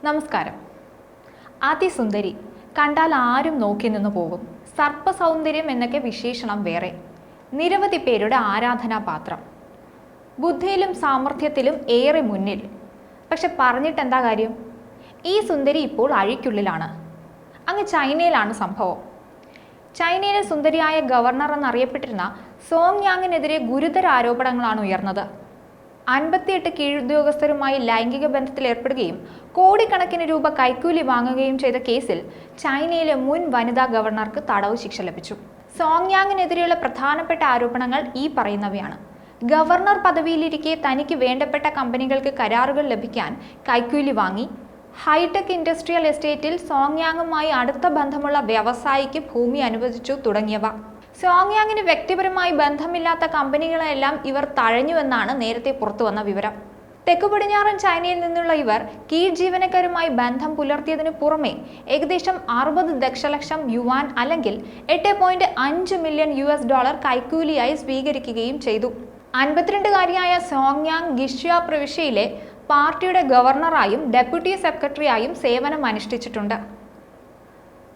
നമസ്കാരം. അതിസുന്ദരി, കണ്ടാൽ ആരും നോക്കി നിന്ന് പോകും. സർപ്പസൗന്ദര്യം എന്നൊക്കെ വിശേഷണം വേറെ. നിരവധി പേരുടെ ആരാധനാപാത്രം. ബുദ്ധിയിലും സാമർഥ്യത്തിലും ഏറെ മുന്നിൽ. പക്ഷെ പറഞ്ഞിട്ടെന്താ കാര്യം? ഈ സുന്ദരി ഇപ്പോൾ അഴിക്കുള്ളിലാണ്. അങ്ങ് ചൈനയിലാണ് സംഭവം. ചൈനയിലെ സുന്ദരിയായ ഗവർണർ എന്നറിയപ്പെട്ടിരുന്ന സോങ് യാങ്ങിനെതിരെ ഗുരുതര ആരോപണങ്ങളാണ് ഉയർന്നത്. 58 കീഴുദ്യോഗസ്ഥരുമായി ലൈംഗിക ബന്ധത്തിൽ ഏർപ്പെടുകയും കോടിക്കണക്കിന് രൂപ കൈക്കൂലി വാങ്ങുകയും ചെയ്ത കേസിൽ ചൈനയിലെ മുൻ വനിതാ ഗവർണർക്ക് തടവ് ശിക്ഷ ലഭിച്ചു. സോങ് യാങ്ങിനെതിരെയുള്ള പ്രധാനപ്പെട്ട ആരോപണങ്ങൾ ഈ പറയുന്നവയാണ്. ഗവർണർ പദവിയിലിരിക്കെ തനിക്ക് വേണ്ടപ്പെട്ട കമ്പനികൾക്ക് കരാറുകൾ ലഭിക്കാൻ കൈക്കൂലി വാങ്ങി, ഹൈടെക് ഇൻഡസ്ട്രിയൽ എസ്റ്റേറ്റിൽ സോങ് യാങ്ങുമായി അടുത്ത ബന്ധമുള്ള വ്യവസായിക്ക് ഭൂമി അനുവദിച്ചു തുടങ്ങിയവ. സോങ് യാങ്ങിന് വ്യക്തിപരമായി ബന്ധമില്ലാത്ത കമ്പനികളെല്ലാം ഇവർ തഴഞ്ഞുവെന്നാണ് നേരത്തെ പുറത്തുവന്ന വിവരം. തെക്കു പടിഞ്ഞാറൻ ചൈനയിൽ നിന്നുള്ള ഇവർ കീഴ് ജീവനക്കാരുമായി ബന്ധം പുലർത്തിയതിനു പുറമെ ഏകദേശം 60 ദശലക്ഷം യുവാൻ അല്ലെങ്കിൽ $8.5 മില്യൺ കൈക്കൂലിയായി സ്വീകരിക്കുകയും ചെയ്തു. 52-കാരിയായ സോങ് യാങ് ഗിഷ്യ പ്രവിശ്യയിലെ പാർട്ടിയുടെ ഗവർണറായും ഡെപ്യൂട്ടി സെക്രട്ടറിയായും സേവനം അനുഷ്ഠിച്ചിട്ടുണ്ട്.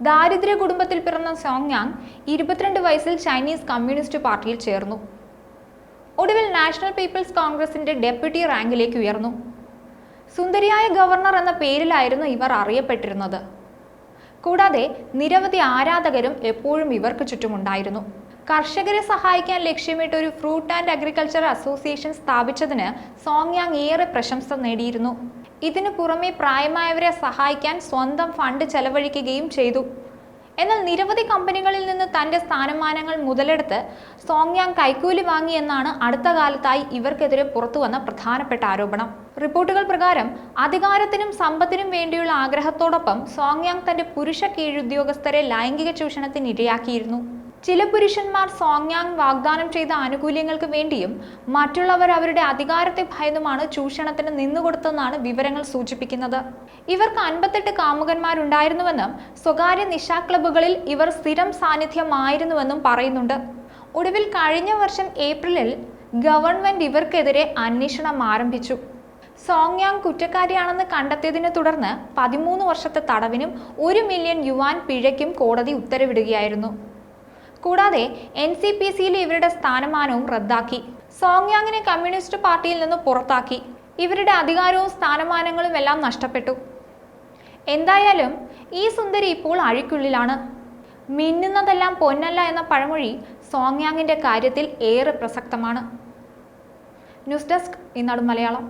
ദാരിദ്ര്യ കുടുംബത്തിൽ പിറന്ന സോങ് യാങ് 22 വയസ്സിൽ ചൈനീസ് കമ്മ്യൂണിസ്റ്റ് പാർട്ടിയിൽ ചേർന്നു. ഒടുവിൽ നാഷണൽ പീപ്പിൾസ് കോൺഗ്രസിന്റെ ഡെപ്യൂട്ടി റാങ്കിലേക്ക് ഉയർന്നു. സുന്ദരിയായ ഗവർണർ എന്ന പേരിലായിരുന്നു ഇവർ അറിയപ്പെട്ടിരുന്നത്. കൂടാതെ നിരവധി ആരാധകരും എപ്പോഴും ഇവർക്ക് ചുറ്റുമുണ്ടായിരുന്നു. കർഷകരെ സഹായിക്കാൻ ലക്ഷ്യമിട്ട് ഒരു ഫ്രൂട്ട് ആൻഡ് അഗ്രികൾച്ചർ അസോസിയേഷൻ സ്ഥാപിച്ചതിന് സോങ് യാങ് ഏറെ പ്രശംസ നേടിയിരുന്നു. ഇതിനു പുറമെ പ്രായമായവരെ സഹായിക്കാൻ സ്വന്തം ഫണ്ട് ചെലവഴിക്കുകയും ചെയ്തു. എന്നാൽ നിരവധി കമ്പനികളിൽ നിന്ന് തന്റെ സ്ഥാനമാനങ്ങൾ മുതലെടുത്ത് സോങ് യാങ് കൈക്കൂലി വാങ്ങിയെന്നാണ് അടുത്ത കാലത്തായി ഇവർക്കെതിരെ പുറത്തുവന്ന പ്രധാനപ്പെട്ട ആരോപണം. റിപ്പോർട്ടുകൾ പ്രകാരം അധികാരത്തിനും സമ്പത്തിനും വേണ്ടിയുള്ള ആഗ്രഹത്തോടൊപ്പം സോങ് യാങ് തന്റെ പുരുഷ കീഴുദ്യോഗസ്ഥരെ ലൈംഗിക ചൂഷണത്തിന് ഇരയാക്കിയിരുന്നു. ചില പുരുഷന്മാർ സോങ് യാങ് വാഗ്ദാനം ചെയ്ത ആനുകൂല്യങ്ങൾക്ക് വേണ്ടിയും മറ്റുള്ളവർ അവരുടെ അധികാരത്തെ ഭയന്നുമാണ് ചൂഷണത്തിന് നിന്നുകൊടുത്തെന്നാണ് വിവരങ്ങൾ സൂചിപ്പിക്കുന്നത്. ഇവർക്ക് 58 കാമുകന്മാരുണ്ടായിരുന്നുവെന്നും സ്വകാര്യ നിശാ ക്ലബ്ബുകളിൽ ഇവർ സ്ഥിരം സാന്നിധ്യമായിരുന്നുവെന്നും പറയുന്നുണ്ട്. ഒടുവിൽ കഴിഞ്ഞ വർഷം ഏപ്രിലിൽ ഗവൺമെന്റ് ഇവർക്കെതിരെ അന്വേഷണം ആരംഭിച്ചു. സോങ് യാങ് കുറ്റക്കാരിയാണെന്ന് കണ്ടെത്തിയതിനെ തുടർന്ന് 13 വർഷത്തെ തടവിനും $1 മില്യൺ പിഴയ്ക്കും കോടതി ഉത്തരവിടുകയായിരുന്നു. കൂടാതെ NCPCയിലെ ഇവരുടെ സ്ഥാനമാനവും റദ്ദാക്കി. സോങ് യാങ്ങിനെ കമ്മ്യൂണിസ്റ്റ് പാർട്ടിയിൽ നിന്ന് പുറത്താക്കി. ഇവരുടെ അധികാരവും സ്ഥാനമാനങ്ങളും എല്ലാം നഷ്ടപ്പെട്ടു. എന്തായാലും ഈ സുന്ദരി ഇപ്പോൾ അഴിക്കുള്ളിലാണ്. മിന്നുന്നതെല്ലാം പൊന്നല്ല എന്ന പഴമൊഴി സോങ് യാങ്ങിന്റെ കാര്യത്തിൽ ഏറെ പ്രസക്തമാണ്. ന്യൂസ് ഡെസ്ക്, ഈനാട് മലയാളം.